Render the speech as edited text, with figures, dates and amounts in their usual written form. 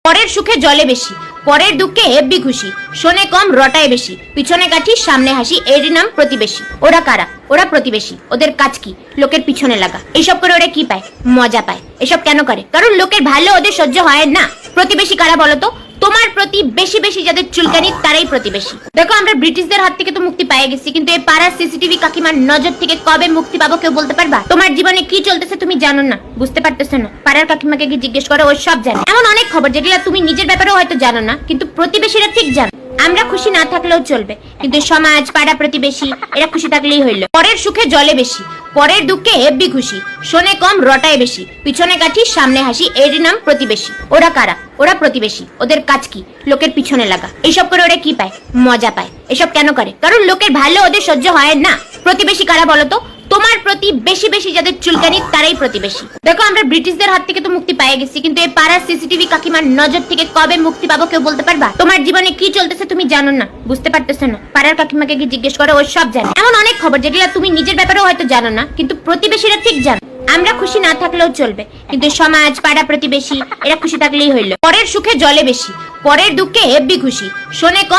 পরের সুখে জলে বেশি, পরের দুঃখে হেব্বি খুশি, শোনে কম রটায় বেশি, পিছনে কাঠি সামনে হাসি, এরই নাম প্রতিবেশী। ওরা কারা? ওরা প্রতিবেশী। ওদের কাজ কি? লোকের পিছনে লাগা। এইসব করে ওরা কি পায়? মজা পায়। এসব কেন করে? কারণ লোকের ভালো ওদের সহ্য হয় না। প্রতিবেশী কারা বলতো? তোমার প্রতি বেশি বেশি যাদের চুলকানি তারাই প্রতিবেশী। দেখো, আমরা ব্রিটিশদের হাত থেকে তো মুক্তি পেয়ে গেছি, কিন্তু এই পাড়ার সিসিটিভি কাকিমার নজর থেকে কবে মুক্তি পাবো কেউ বলতে পারবা? তোমার জীবনে কি চলতেছে তুমি জানো না, বুঝতে পারতেছো না। পাড়ার কাকিমাকে কি জিজ্ঞেস করো, ও সব জানে। এমন অনেক খবর যেগুলো তুমি নিজের ব্যাপারেও হয়তো জানো না, কিন্তু প্রতিবেশীরা ঠিক জানে। আমরা খুশি না থাকলেও চলবে, কিন্তু সমাজ, পাড়া, প্রতিবেশী এরা খুশি থাকলেই হইল। পরের সুখে জলে বেশি, পরের দুঃখে হেব্বি খুশি, শোনে কম রটায় বেশি, পিছনে কাঠি সামনে হাসি, এরই নাম প্রতিবেশী। ওরা কারা? ওরা প্রতিবেশী। ওদের কাজ কি? লোকের পিছনে লাগা। এইসব করে ওরা কি পায়? মজা পায়। এসব কেন করে? কারণ লোকের ভালো ওদের সহ্য হয় না। প্রতিবেশী কারা বলতো? তোমার প্রতি বেশি বেশি যাদের চুলকানি তারাই প্রতিবেশী। দেখো, আমরা ব্রিটিশদের হাত থেকে তো মুক্তি পেয়ে গেছি, কিন্তু এই পাড়ার সিসিটিভি কাকিমার নজর থেকে কবে মুক্তি পাবো কেউ বলতে পারবা? তোমার জীবনে কি চলতেছে তুমি জানো না, বুঝতে পারতেছো না। পাড়ার কাকিমাকে কি জিজ্ঞেস করো, ও সব জানে। এমন অনেক খবর যেগুলো তুমি নিজের ব্যাপারেও হয়তো জানো না, কিন্তু প্রতিবেশীরা ঠিক জানে। আমরা খুশি না থাকলেও চলবে, কিন্তু সমাজ, পাড়া, প্রতিবেশী এরা খুশি থাকলেই হইল। পরের সুখে জলে বেশি, পরের দুঃখে হেব্বি খুশি, শোনে কম